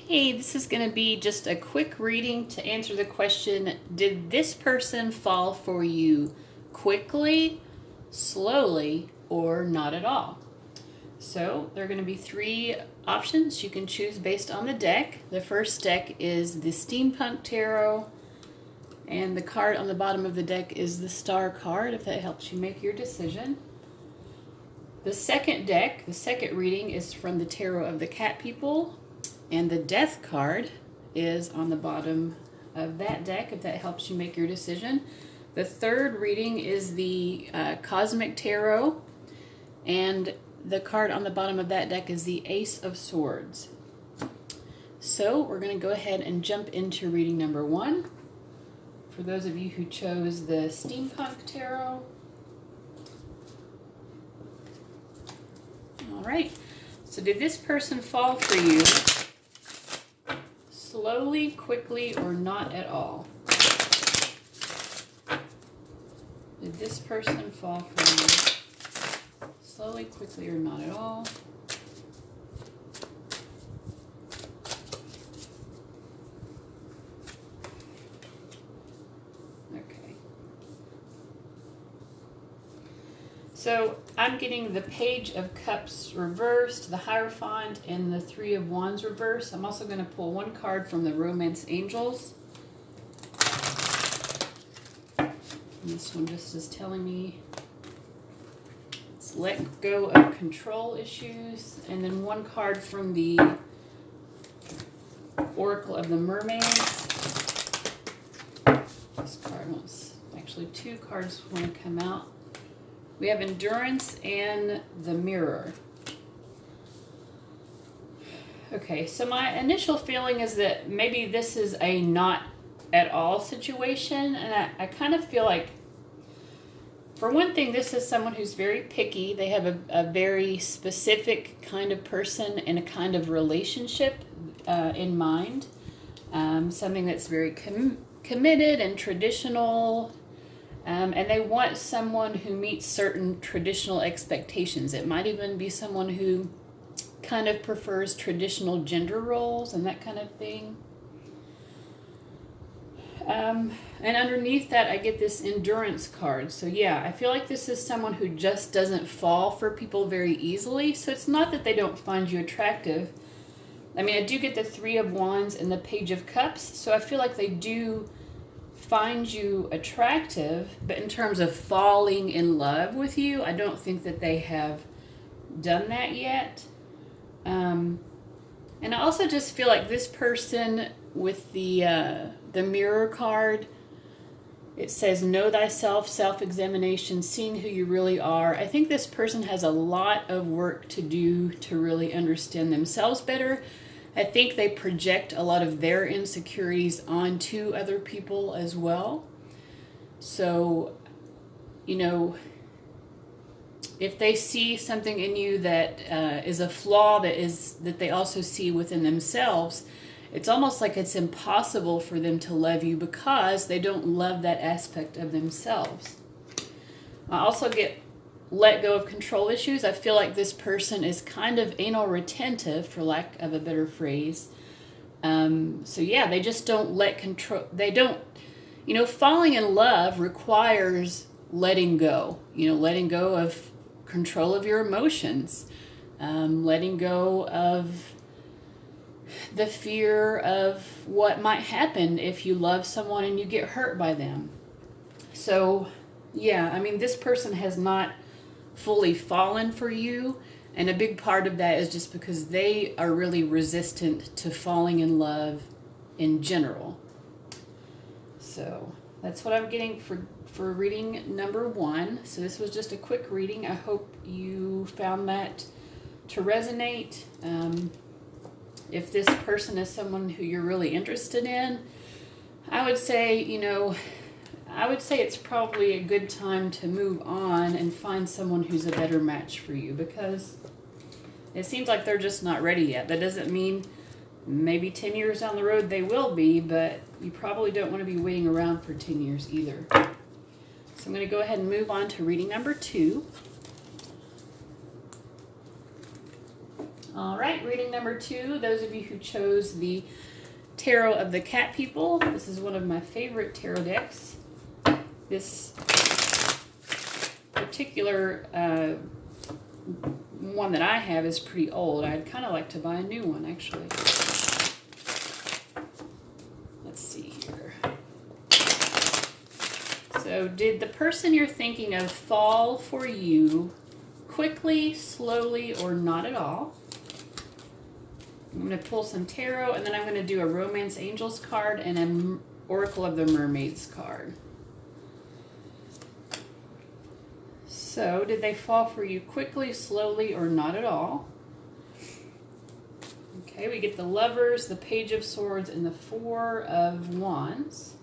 Hey, this is going to be just a quick reading to answer the question, did this person fall for you quickly, slowly, or not at all? So there are going to be three options you can choose based on the deck. The first deck is the Steampunk Tarot, and the card on the bottom of the deck is the Star card, if that helps you make your decision. The second deck, the second reading, is from the Tarot of the Cat People, and the Death card is on the bottom of that deck, if that helps you make your decision. The third reading is the Cosmic Tarot, and the card on the bottom of that deck is the Ace of Swords. So we're going to go ahead and jump into reading number one. For those of you who chose the Steampunk Tarot. All right, so did this person fall for you slowly, quickly, or not at all? Did this person fall for you slowly, quickly, or not at all? Okay. So I'm getting the Page of Cups reversed, the Hierophant, and the Three of Wands reversed. I'm also going to pull one card from the Romance Angels. And this one just is telling me let's let go of control issues. And then one card from the Oracle of the Mermaid. This card wants, actually two cards want to come out. We have Endurance and the Mirror. Okay, so my initial feeling is that maybe this is a not at all situation. And I kind of feel like, for one thing, this is someone who's very picky. They have a very specific kind of person and a kind of relationship in mind. Something that's very committed and traditional. And they want someone who meets certain traditional expectations. It might even be someone who kind of prefers traditional gender roles and that kind of thing. And underneath that, I get this Endurance card. So yeah, I feel like this is someone who just doesn't fall for people very easily. So it's not that they don't find you attractive. I mean, I do get the Three of Wands and the Page of Cups. So I feel like they do find you attractive, but in terms of falling in love with you, I don't think that they have done that yet. And I also just feel like this person with the Mirror card, it says, know thyself, self-examination, seeing who you really are. I think this person has a lot of work to do to really understand themselves better. I think they project a lot of their insecurities onto other people as well. So, you know, if they see something in you that is a flaw that they also see within themselves, it's almost like it's impossible for them to love you because they don't love that aspect of themselves. I also get let go of control issues. I feel like this person is kind of anal retentive, for lack of a better phrase. So yeah, they just don't let control. They don't, you know, falling in love requires letting go. You know, letting go of control of your emotions, letting go of the fear of what might happen if you love someone and you get hurt by them. So yeah, I mean, this person has not fully fallen for you, and a big part of that is just because they are really resistant to falling in love in general. So that's what I'm getting for reading number one. So this was just a quick reading. I hope you found that to resonate. If this person is someone who you're really interested in, I would say, you know, it's probably a good time to move on and find someone who's a better match for you, because it seems like they're just not ready yet. That doesn't mean maybe 10 years down the road they will be, but you probably don't want to be waiting around for 10 years either. So I'm going to go ahead and move on to reading number two. All right, reading number 2. Those of you who chose the Tarot of the Cat People, this is one of my favorite tarot decks. This particular one that I have is pretty old. I'd kind of like to buy a new one, actually. Let's see here. So, did the person you're thinking of fall for you quickly, slowly, or not at all? I'm going to pull some tarot, and then I'm going to do a Romance Angels card and an Oracle of the Mermaids card. So, did they fall for you quickly, slowly, or not at all? Okay, we get the Lovers, the Page of Swords, and the Four of Wands.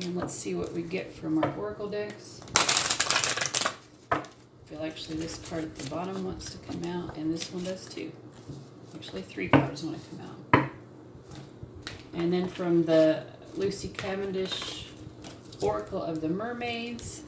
And let's see what we get from our Oracle decks. I feel actually this card at the bottom wants to come out, and this one does too. Actually, 3 cards want to come out. And then from the Lucy Cavendish Oracle of the Mermaids.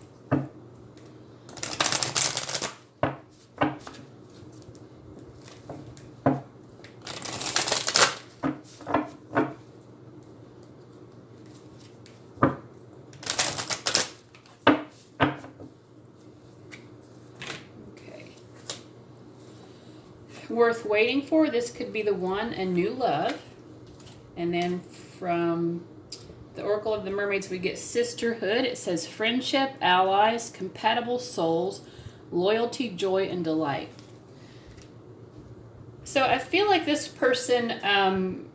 Worth waiting for, this could be the one, a new love. And then from the Oracle of the Mermaids, we get sisterhood. It says friendship, allies, compatible souls, loyalty, joy, and delight. So I feel like this person,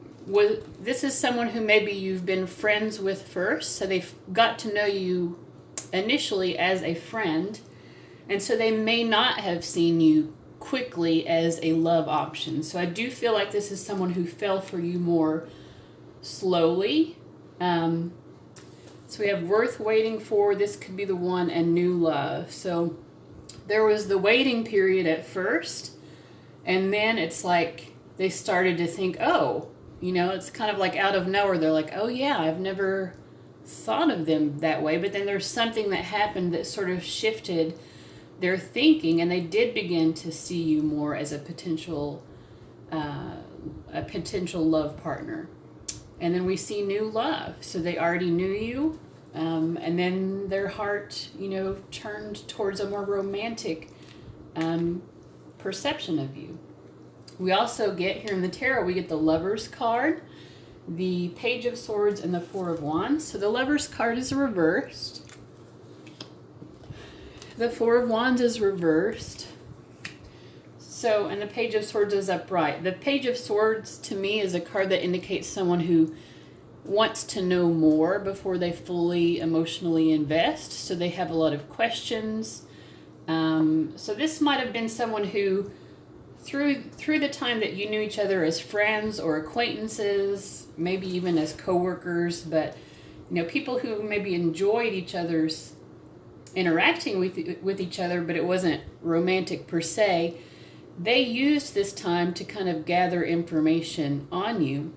this is someone who maybe you've been friends with first. So they've got to know you initially as a friend. And so they may not have seen you quickly as a love option. So I do feel like this is someone who fell for you more slowly. So we have worth waiting for, this could be the one, and new love. So there was the waiting period at first, and then it's like they started to think, oh, you know, it's kind of like out of nowhere. They're like, oh yeah, I've never thought of them that way. But then there's something that happened that sort of shifted their thinking, and they did begin to see you more as a potential love partner. And then we see new love. So they already knew you, and then their heart, you know, turned towards a more romantic perception of you. We also get here in the tarot, we get the Lovers card, the Page of Swords, and the Four of Wands. So the Lovers card is reversed. The Four of Wands is reversed. So, and the Page of Swords is upright. The Page of Swords, to me, is a card that indicates someone who wants to know more before they fully emotionally invest. So they have a lot of questions. So this might have been someone who, through the time that you knew each other as friends or acquaintances, maybe even as co-workers, but, you know, people who maybe enjoyed each other's interacting with each other, but it wasn't romantic per se, they used this time to kind of gather information on you.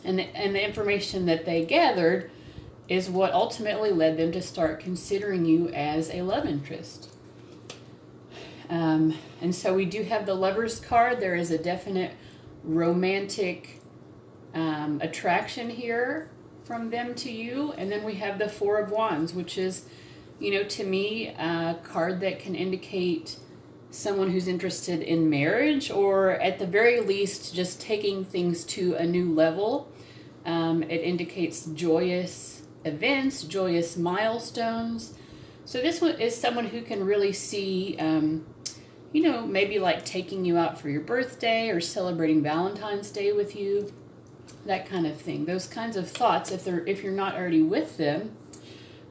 And the information that they gathered is what ultimately led them to start considering you as a love interest. And so we do have the Lovers card. There is a definite romantic attraction here from them to you. And then we have the Four of Wands, which is, you know, to me, a card that can indicate someone who's interested in marriage, or at the very least, just taking things to a new level. It indicates joyous events, joyous milestones. So this one is someone who can really see, you know, maybe like taking you out for your birthday or celebrating Valentine's Day with you, that kind of thing. Those kinds of thoughts, if you're not already with them,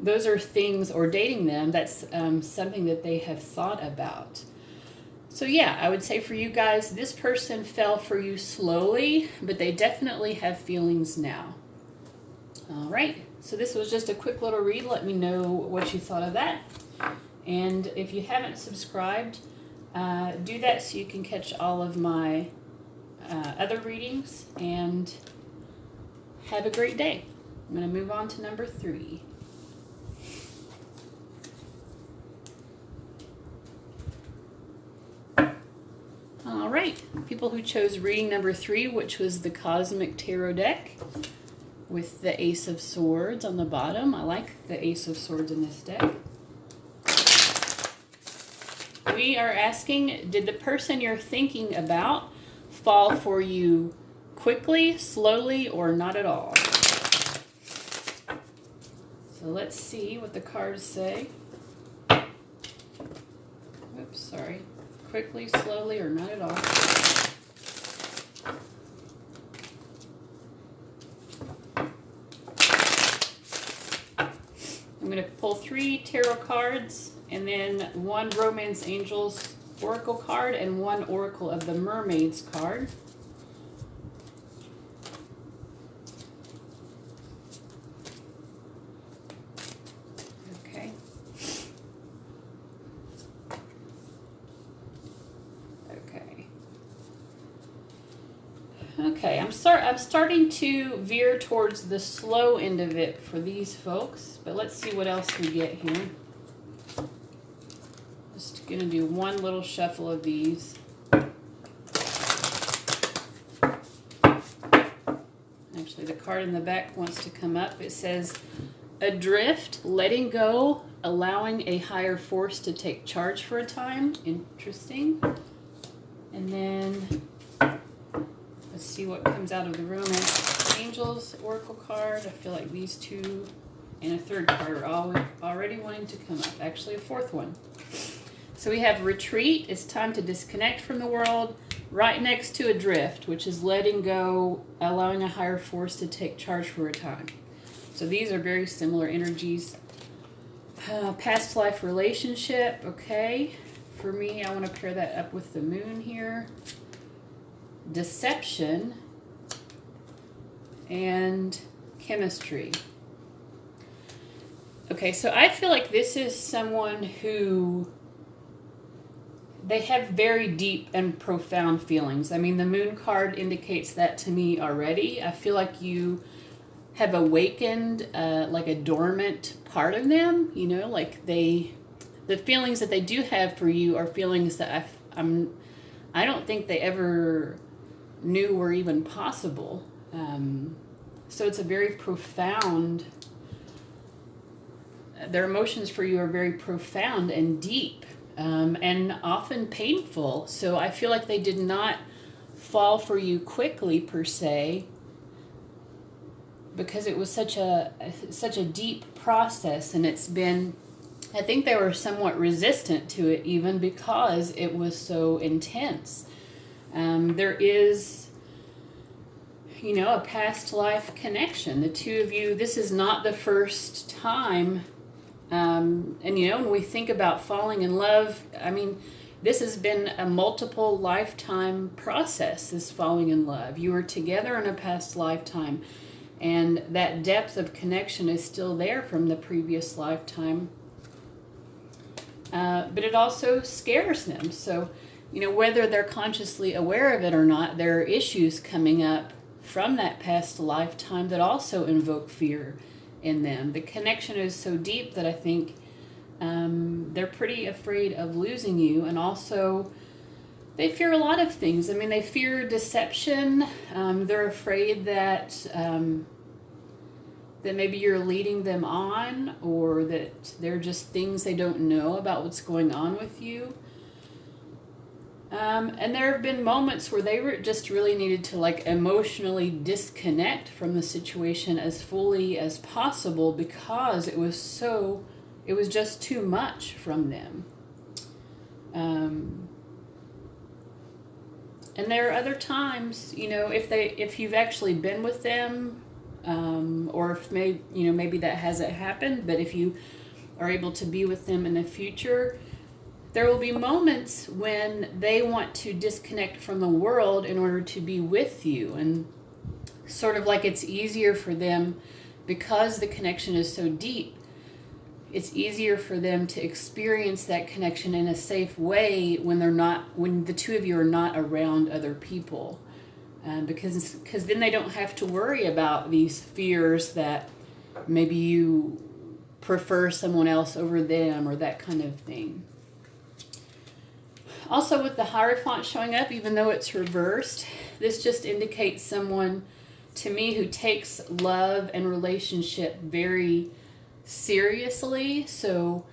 those are things, or dating them, that's something that they have thought about. So yeah, I would say for you guys, this person fell for you slowly, but they definitely have feelings now. All right, so this was just a quick little read. Let me know what you thought of that. And if you haven't subscribed, do that so you can catch all of my other readings, and have a great day. I'm going to move on to number 3. All right, people who chose reading number 3, which was the Cosmic Tarot deck with the Ace of Swords on the bottom. I like the Ace of Swords in this deck. We are asking, did the person you're thinking about fall for you quickly, slowly, or not at all? So let's see what the cards say. Oops, sorry. Quickly, slowly, or not at all. I'm going to pull 3 tarot cards and then 1 Romance Angels Oracle card and 1 Oracle of the Mermaids card. Okay. Okay, I'm starting to veer towards the slow end of it for these folks, but let's see what else we get here. Just gonna do one little shuffle of these. Actually, the card in the back wants to come up. It says, adrift, letting go, allowing a higher force to take charge for a time. Interesting. And then let's see what comes out of the Romance Angels Oracle card. I feel like these 2 and a 3rd card are already wanting to come up. Actually, a 4th one. So we have retreat. It's time to disconnect from the world. Right next to adrift, which is letting go, allowing a higher force to take charge for a time. So these are very similar energies. Past life relationship. Okay. For me, I want to pair that up with the moon here. Deception and chemistry. Okay, so I feel like this is someone who they have very deep and profound feelings. I mean, the moon card indicates that to me already. I feel like you have awakened like a dormant part of them, you know, like the feelings that they do have for you are feelings that I don't think they ever knew were even possible. So it's a very profound, their emotions for you are very profound and deep, and often painful. So I feel like they did not fall for you quickly per se, because it was such a deep process, and it's been, I think they were somewhat resistant to it even because it was so intense. There is, you know, a past life connection. The 2 of you, this is not the first time. And, you know, when we think about falling in love, I mean, this has been a multiple lifetime process, this falling in love. You were together in a past lifetime, and that depth of connection is still there from the previous lifetime. But it also scares them. So, you know, whether they're consciously aware of it or not, there are issues coming up from that past lifetime that also invoke fear in them. The connection is so deep that I think they're pretty afraid of losing you, and also they fear a lot of things. I mean, they fear deception. They're afraid that that maybe you're leading them on, or that there are just things they don't know about what's going on with you. And there have been moments where they just really needed to like emotionally disconnect from the situation as fully as possible, because it was just too much from them. And there are other times, you know, if you've actually been with them, or if maybe that hasn't happened, but if you are able to be with them in the future, there will be moments when they want to disconnect from the world in order to be with you. And sort of like it's easier for them, because the connection is so deep, it's easier for them to experience that connection in a safe way when the 2 of you are not around other people. Because then they don't have to worry about these fears that maybe you prefer someone else over them or that kind of thing. Also, with the Hierophant showing up, even though it's reversed, this just indicates someone, to me, who takes love and relationship very seriously. So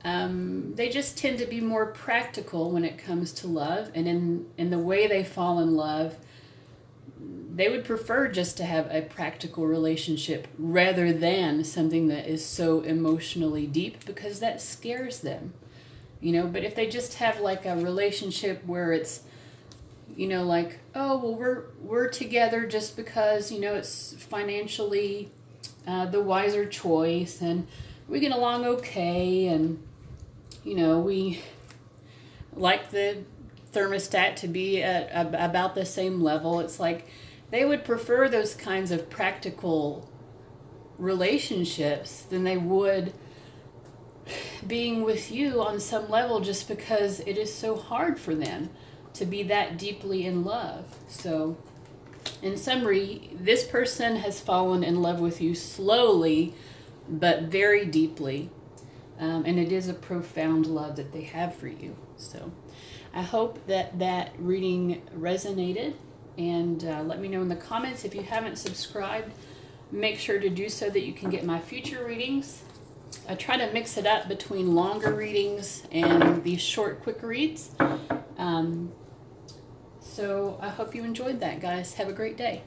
they just tend to be more practical when it comes to love. And in the way they fall in love, they would prefer just to have a practical relationship rather than something that is so emotionally deep, because that scares them. You know, but if they just have like a relationship where it's, you know, like, oh, well, we're together just because, you know, it's financially the wiser choice, and we get along okay, and, you know, we like the thermostat to be at about the same level. It's like they would prefer those kinds of practical relationships than they would being with you on some level, just because it is so hard for them to be that deeply in love. So in summary, this person has fallen in love with you slowly but very deeply, and it is a profound love that they have for you. So I hope that reading resonated, and let me know in the comments. If you haven't subscribed, make sure to do so that you can get my future readings. I try to mix it up between longer readings and these short, quick reads. So I hope you enjoyed that, guys. Have a great day.